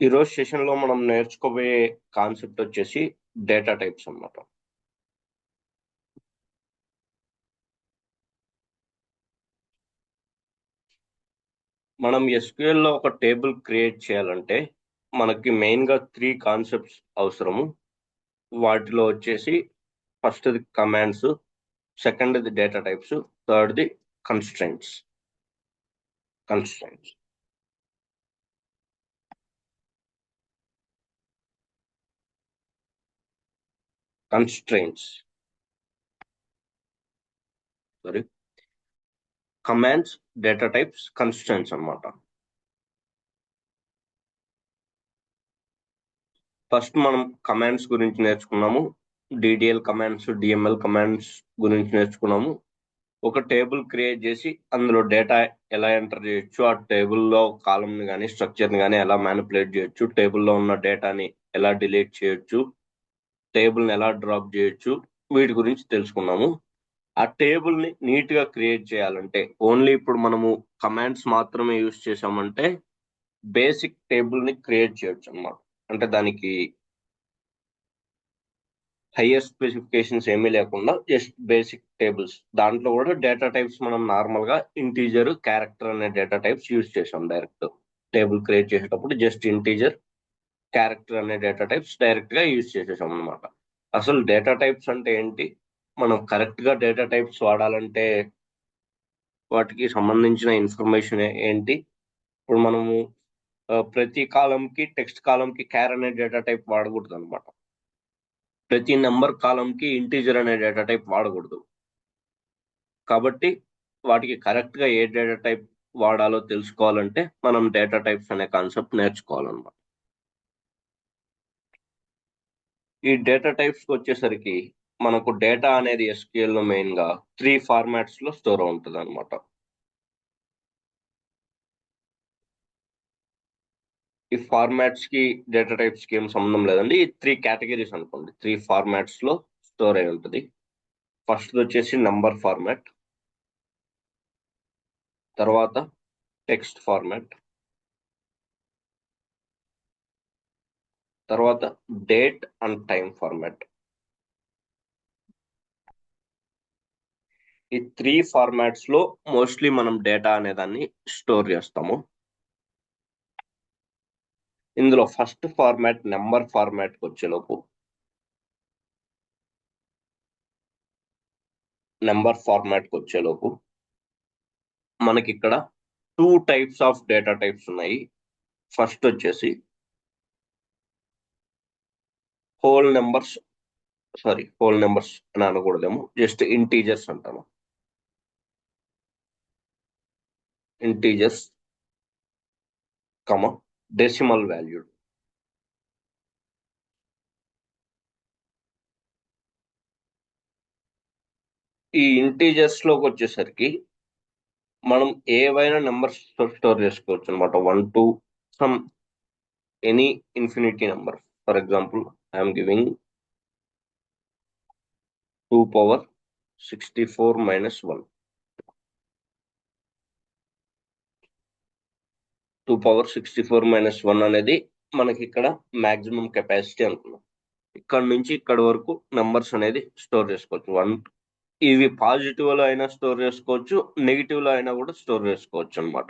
ఈరోజు సెషన్లో మనం నేర్చుకోబోయే కాన్సెప్ట్ వచ్చేసి డేటా టైప్స్ అన్నమాట. మనం ఎస్క్యూఎల్లో ఒక టేబుల్ క్రియేట్ చేయాలంటే మనకి మెయిన్గా 3 కాన్సెప్ట్స్ అవసరము. వాటిలో వచ్చేసి ఫస్ట్ది కమాండ్స్, సెకండ్ది డేటా టైప్స్, థర్డ్ది constraints. Commands, data types, constraints అన్నమాట. ఫస్ట్ మనం కమాండ్స్ గురించి నేర్చుకున్నాము. డిడిఎల్ కమాండ్స్, డిఎంఎల్ కమాండ్స్ గురించి నేర్చుకున్నాము. ఒక టేబుల్ క్రియేట్ చేసి అందులో డేటా ఎలా ఎంటర్ చేయొచ్చు, ఆ టేబుల్లో కాలమ్ని కానీ స్ట్రక్చర్ని కానీ ఎలా మ్యానిపులేట్ చేయొచ్చు, టేబుల్లో ఉన్న డేటాని ఎలా డిలీట్ చేయొచ్చు, టేబుల్ని ఎలా డ్రాప్ చేయొచ్చు, వీటి గురించి తెలుసుకున్నాము. ఆ టేబుల్ని నీట్గా క్రియేట్ చేయాలంటే ఓన్లీ ఇప్పుడు మనము కమాండ్స్ మాత్రమే యూజ్ చేసామంటే బేసిక్ టేబుల్ని క్రియేట్ చేయొచ్చు అన్నమాట. అంటే దానికి హైయర్ స్పెసిఫికేషన్స్ ఏమీ లేకుండా జస్ట్ బేసిక్ టేబుల్స్. దాంట్లో కూడా డేటా టైప్స్ మనం నార్మల్గా ఇంటీజర్, క్యారెక్టర్ అనే డేటా టైప్స్ యూజ్ చేసాం. డైరెక్ట్ టేబుల్ క్రియేట్ చేసేటప్పుడు జస్ట్ ఇంటీజర్, క్యారెక్టర్ అనే డేటా టైప్స్ డైరెక్ట్గా యూజ్ చేసేసాం అనమాట. అసలు డేటా టైప్స్ అంటే ఏంటి, మనం కరెక్ట్గా డేటా టైప్స్ వాడాలంటే వాటికి సంబంధించిన ఇన్ఫర్మేషన్ ఏంటి. ఇప్పుడు మనము ప్రతి కాలంకి టెక్స్ట్ కాలంకి క్యార్ అనే డేటా టైప్ వాడకూడదు అనమాట. ప్రతి నెంబర్ కాలంకి ఇంటీజర్ అనే డేటా టైప్ వాడకూడదు. కాబట్టి వాటికి కరెక్ట్గా ఏ డేటా టైప్ వాడాలో తెలుసుకోవాలంటే మనం డేటా టైప్స్ అనే కాన్సెప్ట్ నేర్చుకోవాలన్నమాట. ఈ డేటా టైప్స్కి వచ్చేసరికి మనకు డేటా అనేది ఎస్క్యూఎల్లో మెయిన్గా 3 ఫార్మాట్స్లో స్టోర్ ఉంటుంది అనమాట. ఈ ఫార్మాట్స్కి డేటా టైప్స్కి ఏం సంబంధం లేదండి. ఈ 3 కేటగిరీస్ అనుకోండి, 3 ఫార్మాట్స్లో స్టోర్ అయి ఉంటుంది. ఫస్ట్ వచ్చేసి నంబర్ ఫార్మాట్, తర్వాత టెక్స్ట్ ఫార్మాట్, తర్వాత డేట్ అండ్ టైం ఫార్మాట్. ఈ 3 ఫార్మాట్స్ లో మోస్ట్లీ మనం డేటా అనేదాన్ని స్టోర్ చేస్తాము. ఇందులో ఫస్ట్ ఫార్మాట్ నెంబర్ ఫార్మాట్కి వచ్చేలోపు మనకి ఇక్కడ 2 టైప్స్ ఆఫ్ డేటా టైప్స్ ఉన్నాయి. ఫస్ట్ వచ్చేసి హోల్ నెంబర్స్ అని అనకూడదేమో, జస్ట్ ఇంటీజర్స్ అంటాము. Integers decimal valued. ఈ ఇంటీజర్స్ లోకి వచ్చేసరికి మనం ఏవైనా నెంబర్స్ స్టోర్ చేసుకోవచ్చు అనమాట. 1 to some any infinity number. For example I'm giving 2 power 64 minus 1. 2 power 64 minus 1 అనేది మనకి ఇక్కడ మాక్సిమం కెపాసిటీ అనుకున్నాం. ఇక్కడ నుంచి ఇక్కడ వరకు నెంబర్స్ అనేది స్టోర్ చేసుకోవచ్చు. 1 ఇవి పాజిటివ్ లో అయినా స్టోర్ చేసుకోవచ్చు, నెగిటివ్ లో అయినా కూడా స్టోర్ చేసుకోవచ్చు అనమాట.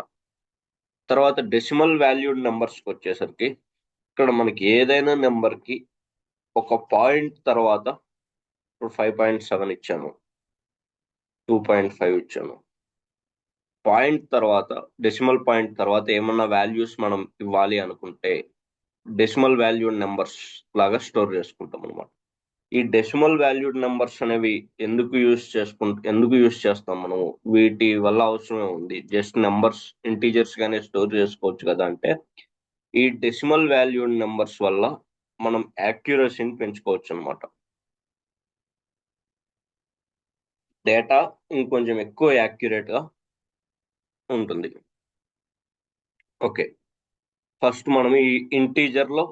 తర్వాత డెసిమల్ వాల్యూడ్ నెంబర్స్కి వచ్చేసరికి ఇక్కడ మనకి ఏదైనా నెంబర్కి ఒక పాయింట్ తర్వాత, ఇప్పుడు 5.7 ఇచ్చాను, 2.5 ఇచ్చాను, పాయింట్ తర్వాత డెసిమల్ పాయింట్ తర్వాత ఏమన్నా వాల్యూస్ మనం ఇవ్వాలి అనుకుంటే డెసిమల్ వాల్యూడ్ నెంబర్స్ లాగా స్టోర్ చేసుకుంటాం అనమాట. ఈ డెసిమల్ వాల్యూడ్ నెంబర్స్ అనేవి ఎందుకు యూజ్ చేస్తాం మనము, వీటి వల్ల అవసరమే ఉంది. జస్ట్ నెంబర్స్ ఇంటీజర్స్ గానే స్టోర్ చేసుకోవచ్చు కదా అంటే, ఈ డెసిమల్ వాల్యూడ్ నెంబర్స్ వల్ల మనం యాక్యురసీని పెంచుకోవచ్చు అనమాట. డేటా ఇంకొంచెం ఎక్కువ యాక్యురేట్ గా ఉంటుంది. ఓకే, ఫస్ట్ మనం ఈ ఇంటీజర్ లో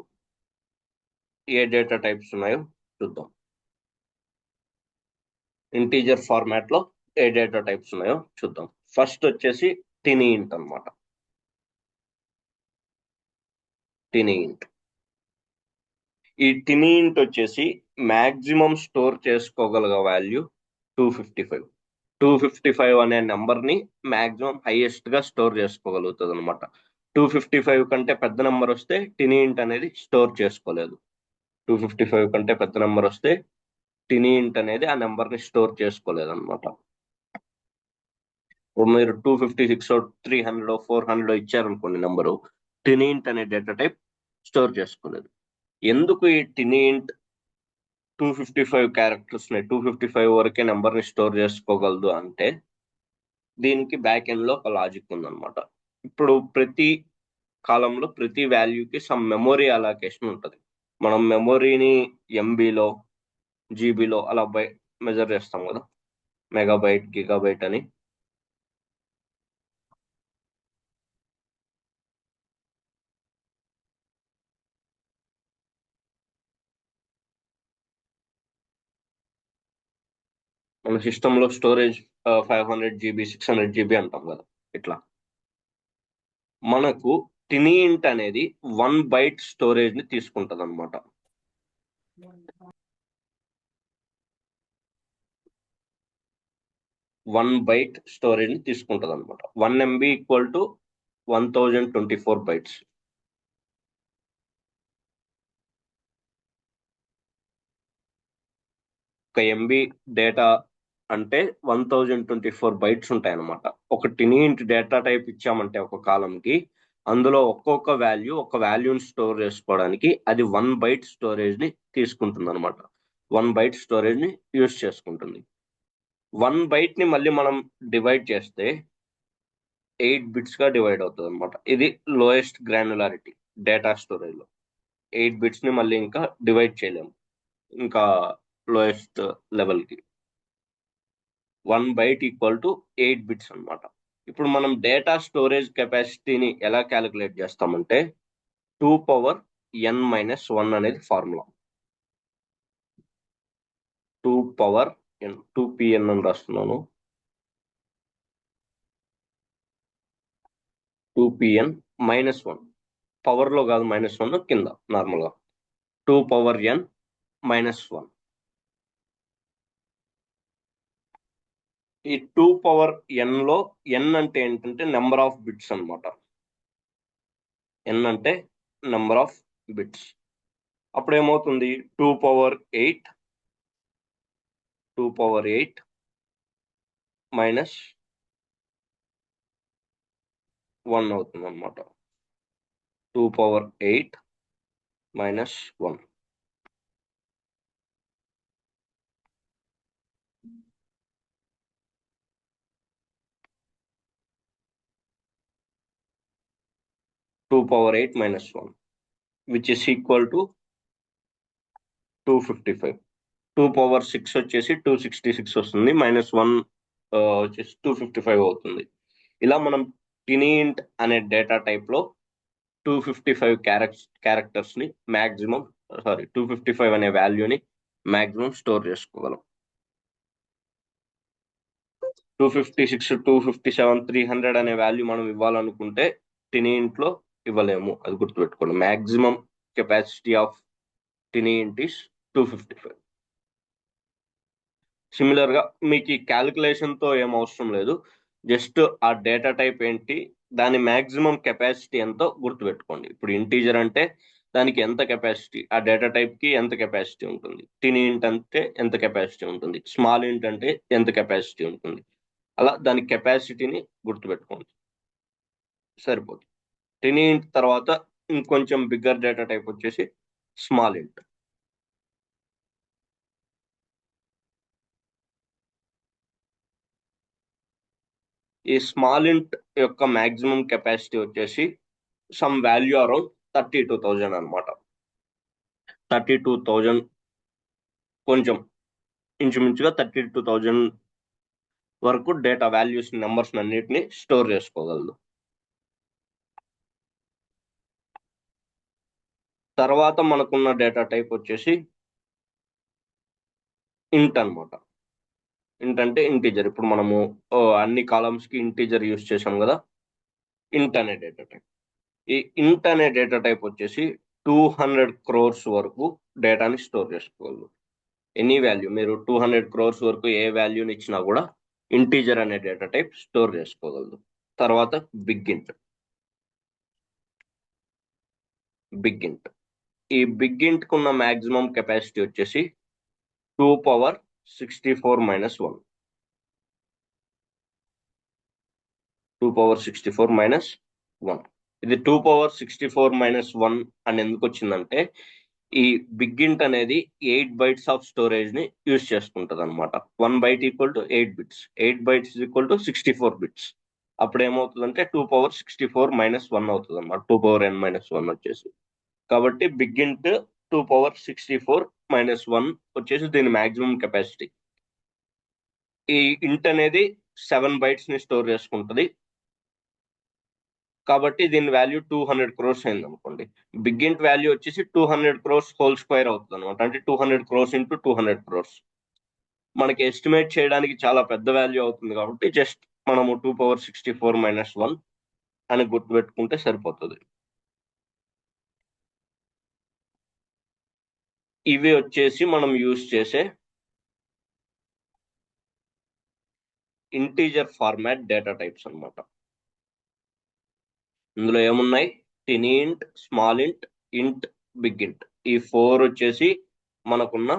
ఏ డేటా టైప్స్ ఉన్నాయో చూద్దాం. ఇంటీజర్ ఫార్మాట్ లో ఏ డేటా టైప్స్ ఉన్నాయో చూద్దాం. ఫస్ట్ వచ్చేసి టినీ ఇంట్ అనమాట. టినియింట్. ఈ టినియింట్ వచ్చేసి మాక్సిమం స్టోర్ చేసుకోగల వాల్యూ 255. 255 అనే నెంబర్ ని మాక్సిమం హైయెస్ట్ గా స్టోర్ చేసుకోగలుగుతుంది అనమాట. 255 కంటే పెద్ద నెంబర్ వస్తే టినియింట్ అనేది స్టోర్ చేసుకోలేదు. 255 కంటే పెద్ద నెంబర్ వస్తే టినియింట్ అనేది ఆ నెంబర్ ని స్టోర్ చేసుకోలేదు అనమాట. మీరు 256 300 400 ఇచ్చారనుకోండి నెంబరు, టినియింట్ అనే డేటా టైప్ స్టోర్ చేసుకోలేదు. ఎందుకు ఈ టినియింట్ 255 క్యారెక్టర్స్ ని 255 వరకే నెంబర్ ని స్టోర్ చేసుకోగలదు అంటే దీనికి బ్యాక్ ఎండ్ లో ఒక లాజిక్ ఉందన్నమాట. ఇప్పుడు ప్రతి కాలంలో ప్రతి వాల్యూకి సమ్ మెమొరీ అలొకేషన్ ఉంటుంది. మనం మెమొరీని ఎంబీలో జీబీలో అలా మెజర్ చేస్తాం కదా, మెగాబైట్ గిగాబైట్ అని. మన సిస్టంలో స్టోరేజ్ 500 GB 600 GB అంటాం కదా, ఇట్లా మనకు టినియింట్ అనేది 1 బైట్ స్టోరేజ్ ని తీసుకుంటది అనమాట. 1 బైట్ స్టోరేజ్ ని తీసుకుంటది అనమాట. 1 MB ఈక్వల్ టు 1024 బైట్స్. ఒక ఎంబీ డేటా అంటే 1024 బైట్స్ ఉంటాయి అనమాట. ఒక టినియింట్ డేటా టైప్ ఇచ్చామంటే ఒక కాలంకి, అందులో ఒక్కొక్క వాల్యూ ఒక వాల్యూని స్టోర్ చేసుకోవడానికి అది 1 బైట్ స్టోరేజ్ ని తీసుకుంటుంది అనమాట. 1 బైట్ స్టోరేజ్ ని యూజ్ చేసుకుంటుంది. 1 బైట్ ని మళ్ళీ మనం డివైడ్ చేస్తే 8 బిట్స్ గా డివైడ్ అవుతుంది అనమాట. ఇది లోయెస్ట్ గ్రాన్యులారిటీ డేటా స్టోరేజ్ లో. 8 బిట్స్ ని మళ్ళీ ఇంకా డివైడ్ చేయలేము ఇంకా లోయెస్ట్ లెవెల్ కి. 1 బైట్ ఈక్వల్ టు 8 బిట్స్ అనమాట. ఇప్పుడు మనం డేటా స్టోరేజ్ కెపాసిటీని ఎలా క్యాలిక్యులేట్ చేస్తామంటే 2n-1 అనేది ఫార్ములా. 2n 2pn అని రాస్తున్నాను. 2pn-1 పవర్ లో కాదు, -1 కింద నార్మల్ గా 2n-1. ఈ 2n లో n అంటే ఏంటంటే నెంబర్ ఆఫ్ బిట్స్ అనమాట. n అంటే నెంబర్ ఆఫ్ బిట్స్. అప్పుడు ఏమవుతుంది, 2^8 -1 అవుతుంది అనమాట. 2^8 -1. (2^8 -1) which is equal to 255. 2^6 వచ్చేసి 266 వస్తుంది, -1 వచ్చేసి 255 అవుతుంది. ఇలా మనం టినియింట్ అనే డేటా టైప్ లో 255 క్యారెక్టర్స్ ని మాక్సిమం 255 అనే వాల్యూని మాక్సిమం స్టోర్ చేసుకోగలం. 256 257 300 అనే వాల్యూ మనం ఇవ్వాలనుకుంటే టినియింట్ లో ఇవ్వలేము, అది గుర్తుపెట్టుకోండి. Maximum capacity of tinyint is 255. Similar గా మీకు ఈ క్యాలిక్యులేషన్ తో ఏం అవసరం లేదు, జస్ట్ ఆ డేటా టైప్ ఏంటి, దాని మాక్సిమం కెపాసిటీ ఎంతో గుర్తుపెట్టుకోండి. ఇప్పుడు ఇంటీజర్ అంటే దానికి ఎంత కెపాసిటీ, ఆ డేటా టైప్ కి ఎంత కెపాసిటీ ఉంటుంది, టినియింట్ అంటే ఎంత కెపాసిటీ ఉంటుంది, స్మాల్ ఇంట్ అంటే ఎంత కెపాసిటీ ఉంటుంది, అలా దాని కెపాసిటీని గుర్తుపెట్టుకోండి, సరిపోతుంది. టినియింట్ తర్వాత ఇంకొంచెం బిగ్గర్ డేటా టైప్ వచ్చేసి స్మాల్ ఇంట్. ఈ స్మాల్ ఇంట్ యొక్క మాక్సిమం కెపాసిటీ వచ్చేసి సమ్ వాల్యూ అరౌండ్ 32,000 అనమాట. 32,000, కొంచెం ఇంచుమించుగా 32,000 వరకు డేటా వాల్యూస్ నెంబర్స్ అన్నిటిని స్టోర్ చేసుకోగలదు. తర్వాత మనకున్న డేటా టైప్ వచ్చేసి ఇంట్ అనమాట. ఇంట్ అంటే ఇంటీజర్. ఇప్పుడు మనము అన్ని కాలమ్స్ కి ఇంటీజర్ యూస్ చేసాం కదా, ఇంట్ అనే డేటా టైప్. ఈ ఇంట్ అనే డేటా టైప్ వచ్చేసి 200 crores వరకు డేటాని స్టోర్ చేసుకోగలదు. ఎనీ వాల్యూ మీరు 200 crores వరకు ఏ వాల్యూని ఇచ్చినా కూడా ఇంటీజర్ అనే డేటా టైప్ స్టోర్ చేసుకోగలదు. తర్వాత బిగ్ ఇంట్ ఈ బిగ్ ఇంట్ కున్న మాక్సిమం కెపాసిటీ వచ్చేసి 2^64-1 2^64-1 ఇది 2^64-1 అని ఎందుకు వచ్చిందంటే ఈ బిగ్ ఇంట్ అనేది 8 bytes ఆఫ్ స్టోరేజ్ ని యూజ్ చేసుకుంటది అనమాట. 1 byte equal to 8 bits, 8 bytes equal to 64 bits. అప్పుడు ఏమవుతుందంటే 2^64-1 అవుతుంది అనమాట. 2^n-1 వచ్చేసి. కాబట్టి బిగ్ ఇంట్ 2^64-1 వచ్చేసి దీని మాక్సిమం కెపాసిటీ. ఈ ఇంట్ అనేది 7 bytes ని స్టోర్ చేసుకుంటది. కాబట్టి దీని వాల్యూ 200 crores అయింది అనుకోండి. బిగ్ ఇంట్ వాల్యూ వచ్చేసి 200 crores హోల్ స్క్వేర్ అవుతుంది అనమాట. అంటే 200 crores ఇంటూ 200 crores. మనకి ఎస్టిమేట్ చేయడానికి చాలా పెద్ద వాల్యూ అవుతుంది కాబట్టి జస్ట్ మనము 2^64-1 అని గుర్తుపెట్టుకుంటే సరిపోతుంది. ఇవి వచ్చేసి మనం యూజ్ చేసే ఇంటీజర్ ఫార్మాట్ డేటా టైప్స్ అన్నమాట. ఇందులో ఏమున్నాయి? టినీ ఇంట్, స్మాల్ ఇంట్, బిగ్ ఇంట్. ఈ 4 వచ్చేసి మనకున్న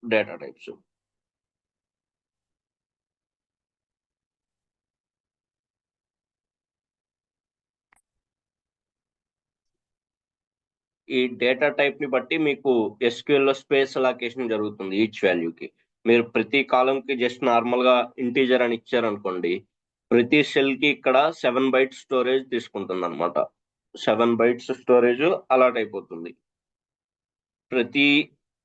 డేటా టైప్స్. ఈ డేటా టైప్ ని బట్టి మీకు SQL లో స్పేస్ అలొకేషన్ జరుగుతుంది ఈచ్ వాల్యూకి. మీరు ప్రతి కాలం కి జస్ట్ నార్మల్ గా ఇంటీజర్ అని ఇచ్చారనుకోండి, ప్రతి సెల్ కి ఇక్కడ 7 bytes స్టోరేజ్ తీసుకుంటుంది అనమాట. 7 bytes స్టోరేజ్ అలాట్ అయిపోతుంది. ప్రతి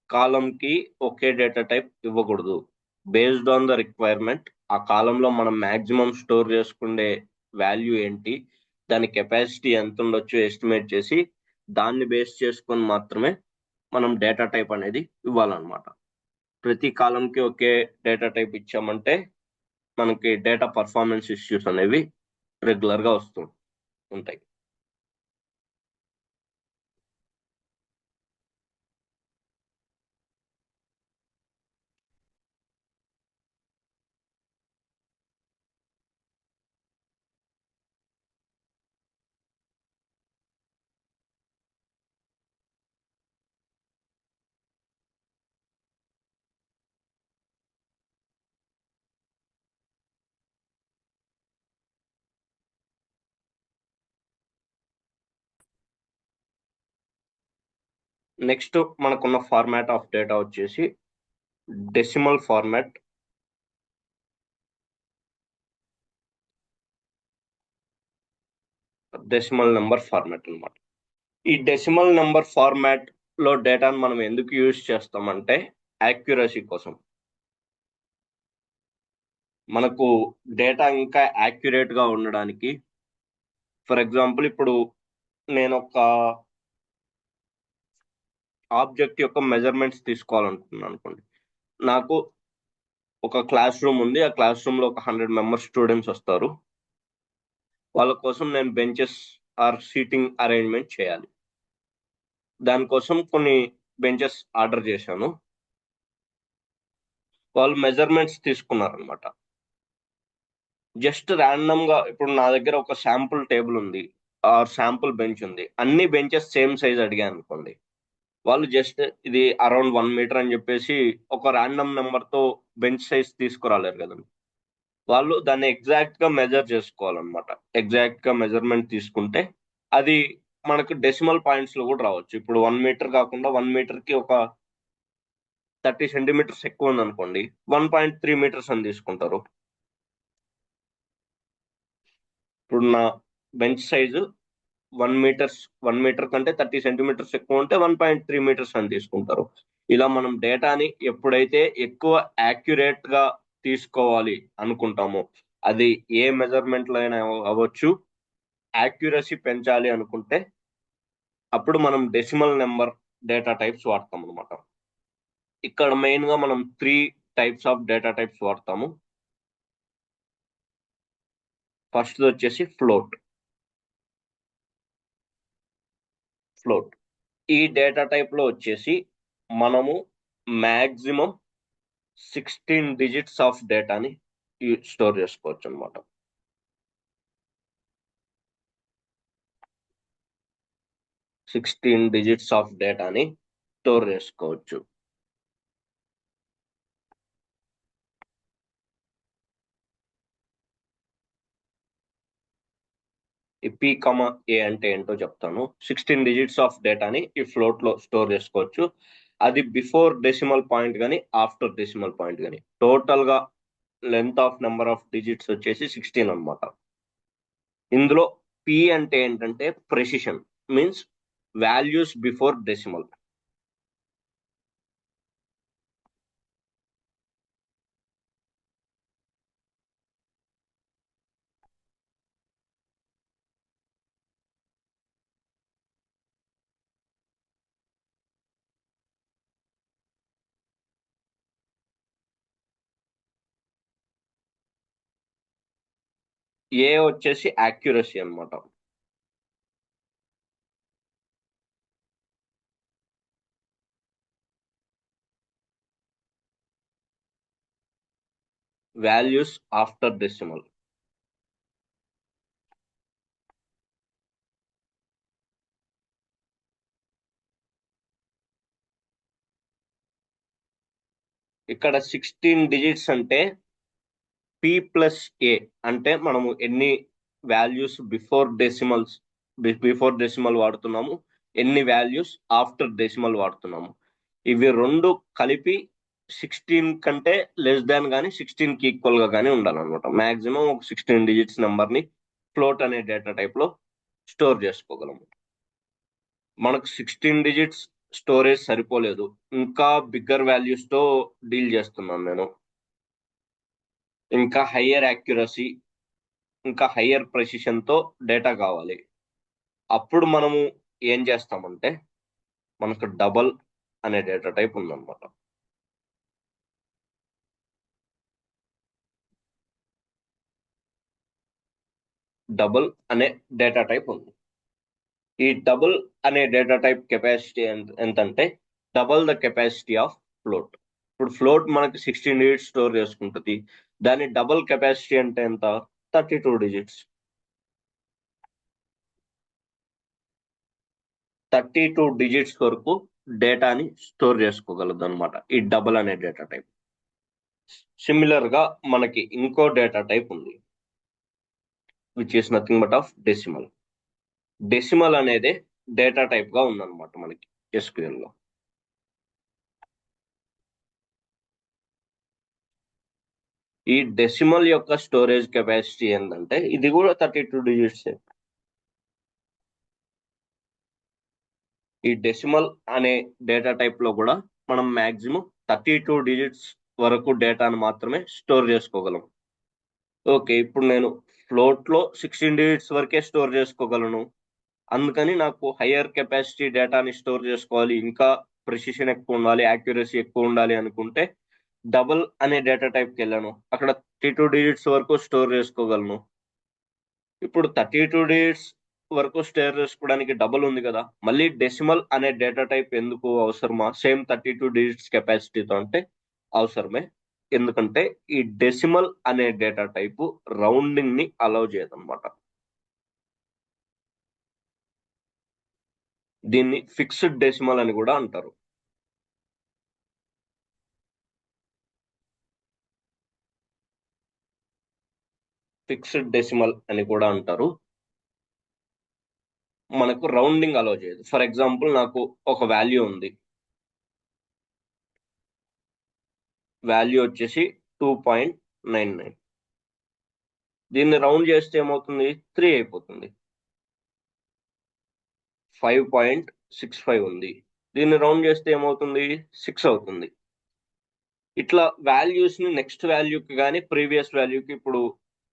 కాలం కి ఒకే డేటా టైప్ ఇవ్వకూడదు. బేస్డ్ ఆన్ ద రిక్వైర్మెంట్ ఆ కాలంలో మనం మాక్సిమం స్టోర్ చేసుకునే వాల్యూ ఏంటి, దాని కెపాసిటీ ఎంత ఉండొచ్చు ఎస్టిమేట్ చేసి దాన్ని బేస్ చేసుకొని మాత్రమే మనం డేటా టైప్ అనేది ఇవ్వాలన్నమాట. ప్రతి కాలంకి ఒకే డేటా టైప్ ఇచ్చామంటే మనకి డేటా పర్ఫార్మెన్స్ ఇష్యూస్ అనేవి రెగ్యులర్ గా వస్తూ ఉంటాయి. నెక్స్ట్ మనకున్న ఫార్మాట్ ఆఫ్ డేటా వచ్చేసి decimal format, decimal number format అన్నమాట. ఈ డెసిమల్ నెంబర్ ఫార్మాట్ లో డేటాను మనం ఎందుకు యూజ్ చేస్తామంటే యాక్యురసీ కోసం. మనకు డేటా ఇంకా యాక్యురేట్ గా ఉండడానికి. ఫర్ ఎగ్జాంపుల్ ఇప్పుడు నేను ఒక ఆబ్జెక్ట్ యొక్క మెజర్మెంట్స్ తీసుకోవాలనుకున్నాను అనుకోండి. నాకు ఒక క్లాస్ రూమ్ ఉంది. ఆ క్లాస్ రూమ్ లో ఒక 100 మెంబర్స్ స్టూడెంట్స్ వస్తారు. వాళ్ళ కోసం నేను బెంచెస్ ఆర్ సీటింగ్ అరేంజ్మెంట్ చేయాలి. దానికోసం కొన్ని బెంచెస్ ఆర్డర్ చేశాను. వాళ్ళు మెజర్మెంట్స్ తీసుకున్నారనమాట. జస్ట్ ర్యాండమ్ గా ఇప్పుడు నా దగ్గర ఒక శాంపుల్ టేబుల్ ఉంది, ఆర్ శాంపుల్ బెంచ్ ఉంది. అన్ని బెంచెస్ సేమ్ సైజ్ అడిగాను అనుకోండి, వాళ్ళు జస్ట్ ఇది అరౌండ్ 1 meter అని చెప్పేసి ఒక ర్యాండమ్ నెంబర్ తో బెంచ్ సైజ్ తీసుకురాలేరు కదండి. వాళ్ళు దాన్ని ఎగ్జాక్ట్ గా మెజర్ చేసుకోవాలన్నమాట. ఎగ్జాక్ట్ గా మెజర్మెంట్ తీసుకుంటే అది మనకు డెసిమల్ పాయింట్స్ లో కూడా రావచ్చు. ఇప్పుడు 1 meter కాకుండా 1 meter కి ఒక 30 centimeters ఎక్కువ ఉంది అనుకోండి, 1.3 meters అని తీసుకుంటారు. ఇప్పుడు నా బెంచ్ సైజు 1 meter కంటే 30 centimeters ఎక్కువ ఉంటే 1.3 meters అని తీసుకుంటారు. ఇలా మనం డేటాని ఎప్పుడైతే ఎక్కువ యాక్యురేట్ గా తీసుకోవాలి అనుకుంటామో, అది ఏ మెజర్మెంట్ లో అయినా అవ్వచ్చు, యాక్యురసీ పెంచాలి అనుకుంటే అప్పుడు మనం డెసిమల్ నెంబర్ డేటా టైప్స్ వాడతాం అనమాట. ఇక్కడ మెయిన్ గా మనం 3 types ఆఫ్ డేటా టైప్స్ వాడతాము. ఫస్ట్ వచ్చేసి ఫ్లోట్. ఫ్లోట్. ఈ డేటా టైప్ లో వచ్చేసి మనము మ్యాక్సిమం 16 డిజిట్స్ ఆఫ్ డేటాని స్టోర్ చేసుకోవచ్చు అనమాట. సిక్స్టీన్ డిజిట్స్ ఆఫ్ డేటాని స్టోర్ చేసుకోవచ్చు. ఈ పీ కమా ఏ అంటే ఏంటో చెప్తాను. 16 డిజిట్స్ ఆఫ్ డేటాని ఈ ఫ్లోట్ లో స్టోర్ చేసుకోవచ్చు. అది బిఫోర్ డెసిమల్ పాయింట్ కానీ ఆఫ్టర్ డెసిమల్ పాయింట్ కానీ. టోటల్ గా length of number of digits వచ్చేసి 16 అనమాట. ఇందులో పి అంటే ఏంటంటే precision, means values before decimal. A వచ్చేసి యాక్యురసీ అనమాట. Values after decimal. ఇక్కడ 16 డిజిట్స్ అంటే పి ప్లస్ ఏ అంటే మనము ఎన్ని వాల్యూస్ బిఫోర్ డెసిమల్ వాడుతున్నాము, ఎన్ని వాల్యూస్ ఆఫ్టర్ డెసిమల్ వాడుతున్నాము. ఇవి రెండు కలిపి 16 కంటే లెస్ దాన్ కానీ 16 కి ఈక్వల్ గా కానీ ఉండాలన్నమాట. మాక్సిమం ఒక 16 డిజిట్స్ నెంబర్ ని ఫ్లోట్ అనే డేటా టైప్ లో స్టోర్ చేసుకోగలము. మనకు 16 డిజిట్స్ స్టోరేజ్ సరిపోలేదు, ఇంకా బిగ్గర్ వాల్యూస్ తో డీల్ చేస్తున్నాను నేను. ఇంకా హయ్యర్ యాక్యురసీ, ఇంకా హయ్యర్ ప్రెసిషన్ తో డేటా కావాలి. అప్పుడు మనము ఏం చేస్తామంటే మనకు డబల్ అనే డేటా టైప్ ఉందన్నమాట. డబుల్ అనే డేటా టైప్ ఉంది. ఈ డబుల్ అనే డేటా టైప్ కెపాసిటీ ఎంతంటే double the capacity of float. ఇప్పుడు ఫ్లోట్ మనకి 16 డిజిట్స్ స్టోర్ చేసుకుంటుంది, దాని డబుల్ కెపాసిటీ అంటే ఎంత? 32 డిజిట్స్. 32 డిజిట్స్ వరకు డేటాని స్టోర్ చేసుకోగలదు అనమాట ఈ డబుల్ అనే డేటా టైప్. సిమిలర్ గా మనకి ఇంకో డేటా టైప్ ఉంది, which is nothing but of decimal. Decimal అనేది డేటా టైప్ గా ఉందన్నమాట మనకి ఎస్క్యూఎల్ లో. ఈ డెసిమల్ యొక్క స్టోరేజ్ కెపాసిటీ ఏంటంటే ఇది కూడా 32 డిజిట్స్. ఈ డెసిమల్ అనే డేటా టైప్ లో కూడా మనం మాక్సిమం 32 డిజిట్స్ వరకు డేటాను మాత్రమే స్టోర్ చేసుకోగలం. ఓకే, ఇప్పుడు నేను ఫ్లోట్ లో 16 డిజిట్స్ వరకే స్టోర్ చేసుకోగలను, అందుకని నాకు హయ్యర్ కెపాసిటీ డేటాని స్టోర్ చేసుకోవాలి, ఇంకా ప్రిసిషన్ ఎక్కువ ఉండాలి, యాక్యురసీ ఎక్కువ ఉండాలి అనుకుంటే డబుల్ అనే డేటా టైప్కి వెళ్ళాను. అక్కడ 32 డిజిట్స్ వరకు స్టోర్ చేసుకోగలను. ఇప్పుడు 32 డిజిట్స్ వరకు స్టోర్ చేసుకోవడానికి డబుల్ ఉంది కదా, మళ్ళీ డెసిమల్ అనే డేటా టైప్ ఎందుకు అవసరమా సేమ్ 32 డిజిట్స్ కెపాసిటీతో అంటే అవసరమే. ఎందుకంటే ఈ డెసిమల్ అనే డేటా టైపు రౌండింగ్ ని అలౌ చేయదన్నమాట. దీన్ని ఫిక్స్డ్ డెసిమల్ అని కూడా అంటారు. ఫిక్స్డ్ డెసిమల్ అని కూడా అంటారు. మనకు రౌండింగ్ అలౌ చేయదు. ఫర్ ఎగ్జాంపుల్ నాకు ఒక వాల్యూ ఉంది, వాల్యూ వచ్చేసి 2.99. దీన్ని రౌండ్ చేస్తే ఏమవుతుంది? 3 అయిపోతుంది. 5.65 ఉంది, దీన్ని రౌండ్ చేస్తే ఏమవుతుంది? 6 అవుతుంది. ఇట్లా వాల్యూస్ ని నెక్స్ట్ వాల్యూకి కానీ ప్రీవియస్ వాల్యూకి, ఇప్పుడు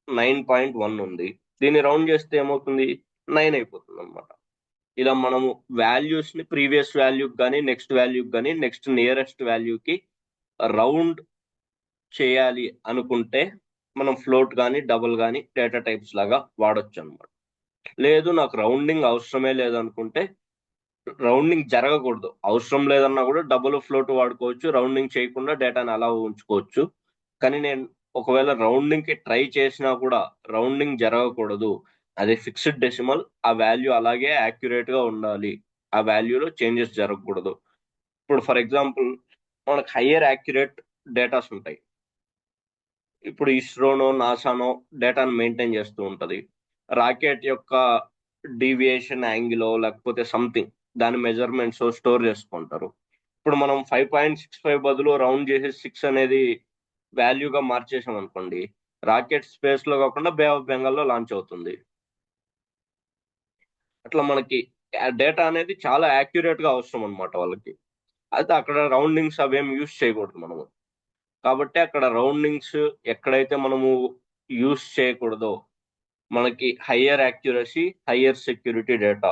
9.1 ఉంది, దీన్ని రౌండ్ చేస్తే ఏమవుతుంది? 9 అయిపోతుంది అనమాట. ఇలా మనము వాల్యూస్ ని ప్రీవియస్ వాల్యూకి కానీ నెక్స్ట్ వాల్యూకి కానీ నెక్స్ట్ నియరెస్ట్ వాల్యూకి రౌండ్ చేయాలి అనుకుంటే మనం ఫ్లోట్ కానీ డబుల్ కానీ డేటా టైప్స్ లాగా వాడొచ్చు అనమాట. లేదు నాకు రౌండింగ్ అవసరమే లేదనుకుంటే రౌండింగ్ జరగకూడదు. అవసరం లేదన్నా కూడా డబుల్ ఫ్లోట్ వాడుకోవచ్చు. రౌండింగ్ చేయకుండా డేటాని అలా ఉంచుకోవచ్చు. కానీ నేను ఒకవేళ రౌండింగ్ కి ట్రై చేసినా కూడా రౌండింగ్ జరగకూడదు. అది ఫిక్స్డ్ డెసిమల్. ఆ వాల్యూ అలాగే యాక్యురేట్ గా ఉండాలి. ఆ వాల్యూలో చేంజెస్ జరగకూడదు. ఇప్పుడు ఫర్ ఎగ్జాంపుల్ మనకు హయ్యర్ యాక్యురేట్ డేటాస్ ఉంటాయి. ఇప్పుడు ఇస్రోనో నాసానో డేటాను మెయింటైన్ చేస్తూ ఉంటది. రాకెట్ యొక్క డీవియేషన్ యాంగిలో లేకపోతే సంథింగ్ దాని మెజర్మెంట్స్ స్టోర్ చేసుకుంటారు. ఇప్పుడు మనం 5.65 బదులు రౌండ్ చేసి 6 అనేది వాల్యూగా మార్చేసాం అనుకోండి, రాకెట్ స్పేస్ లో కాకుండా బే ఆఫ్ బెంగాల్ లో లాంచ్ అవుతుంది. అట్లా మనకి డేటా అనేది చాలా యాక్యురేట్ గా అవసరం అనమాట వాళ్ళకి. అయితే అక్కడ రౌండింగ్స్ అవేం యూస్ చేయకూడదు మనము. కాబట్టి అక్కడ రౌండింగ్స్ ఎక్కడైతే మనము యూస్ చేయకూడదో మనకి higher accuracy, higher security data,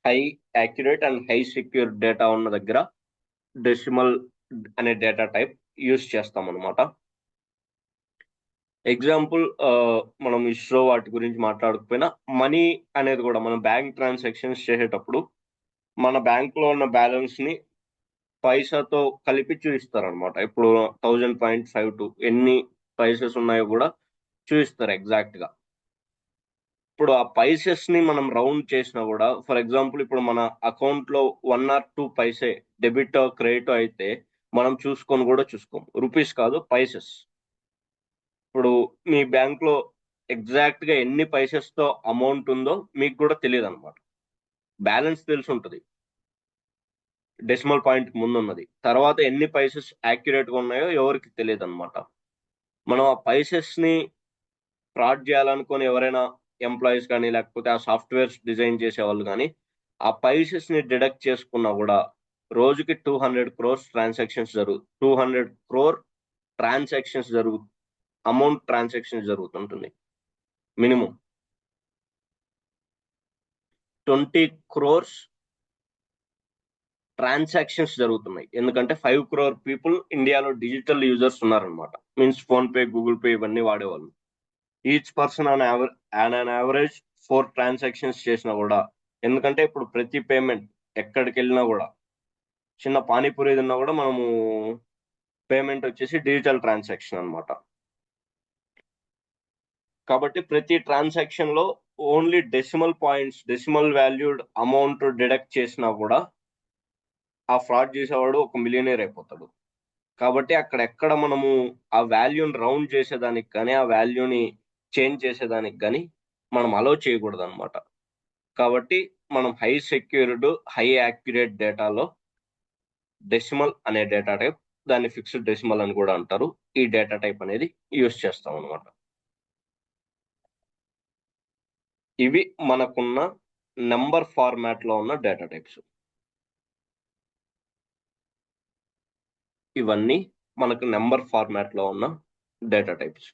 high accurate and high secure data ఉన్న దగ్గర డెసిమల్ అనే డేటా టైప్ యూస్ చేస్తాం అనమాట. ఎగ్జాంపుల్ మనం ఇస్రో వాటి గురించి మాట్లాడకపోయినా మనీ అనేది కూడా మనం బ్యాంక్ ట్రాన్సాక్షన్స్ చేసేటప్పుడు మన బ్యాంక్ లో ఉన్న బ్యాలెన్స్ ని పైసాతో కలిపి చూపిస్తారు అనమాట. ఇప్పుడు 1000.52 ఎన్ని పైసెస్ ఉన్నాయో కూడా చూపిస్తారు ఎగ్జాక్ట్ గా. ఇప్పుడు ఆ పైసెస్ ని మనం రౌండ్ చేసినా కూడా ఫర్ ఎగ్జాంపుల్ ఇప్పుడు మన అకౌంట్ లో 1 or 2 పైసే డెబిట్ క్రెడిట్ అయితే మనం చూసుకొని కూడా చూసుకోం. రూపీస్ కాదు, పైసెస్. ఇప్పుడు మీ బ్యాంక్ లో ఎగ్జాక్ట్ గా ఎన్ని పైసెస్ తో అమౌంట్ ఉందో మీకు కూడా తెలియదు అనమాట. బ్యాలెన్స్ తెలిసి ఉంటుంది, డెసిమల్ పాయింట్ ముందు ఉన్నది. తర్వాత ఎన్ని పైసెస్ యాక్యురేట్ గా ఉన్నాయో ఎవరికి తెలియదు అనమాట. మనం ఆ పైసెస్ ని ఫ్రాడ్ చేయాలనుకొని ఎవరైనా ఎంప్లాయీస్ కానీ లేకపోతే ఆ సాఫ్ట్వేర్స్ డిజైన్ చేసే వాళ్ళు కానీ ఆ పైసెస్ ని డిడక్ట్ చేసుకున్నా కూడా రోజుకి 200 ట్రాన్సాక్షన్స్ అమౌంట్ ట్రాన్సాక్షన్స్ జరుగుతుంటుంది. మినిమం 20 crores ట్రాన్సాక్షన్స్ జరుగుతున్నాయి. ఎందుకంటే 5 crore పీపుల్ ఇండియాలో డిజిటల్ యూజర్స్ ఉన్నారనమాట. Means phone pay, Google pay ఇవన్నీ వాడేవాళ్ళు. Each person on average 4 transactions చేసినా కూడా, ఎందుకంటే ఇప్పుడు ప్రతి పేమెంట్ ఎక్కడికి వెళ్ళినా కూడా చిన్న పానీపూరి తిన్నా కూడా మనము పేమెంట్ వచ్చేసి డిజిటల్ ట్రాన్సాక్షన్ అన్నమాట. కాబట్టి ప్రతి ట్రాన్సాక్షన్ లో only decimal valued amount deduct చేసినా కూడా ఆ ఫ్రాడ్ చేసేవాడు ఒక మిలియనీర్ అయిపోతాడు. కాబట్టి అక్కడెక్కడ మనము ఆ వాల్యూని రౌండ్ చేసేదానికి కానీ ఆ వాల్యూని చేంజ్ చేసేదానికి కానీ మనం అలో చేయకూడదు అనమాట. కాబట్టి మనం హై సెక్యూర్డ్, హై యాక్యురేట్ డేటాలో డెసిమల్ అనే డేటా టైప్, దాన్ని ఫిక్స్డ్ డెసిమల్ అని కూడా అంటారు, ఈ డేటా టైప్ అనేది యూస్ చేస్తాం అనమాట. ఇవి మనకున్న నెంబర్ ఫార్మాట్ లో ఉన్న డేటా టైప్స్. ఇవన్నీ మనకు నెంబర్ ఫార్మాట్ లో ఉన్న డేటా టైప్స్.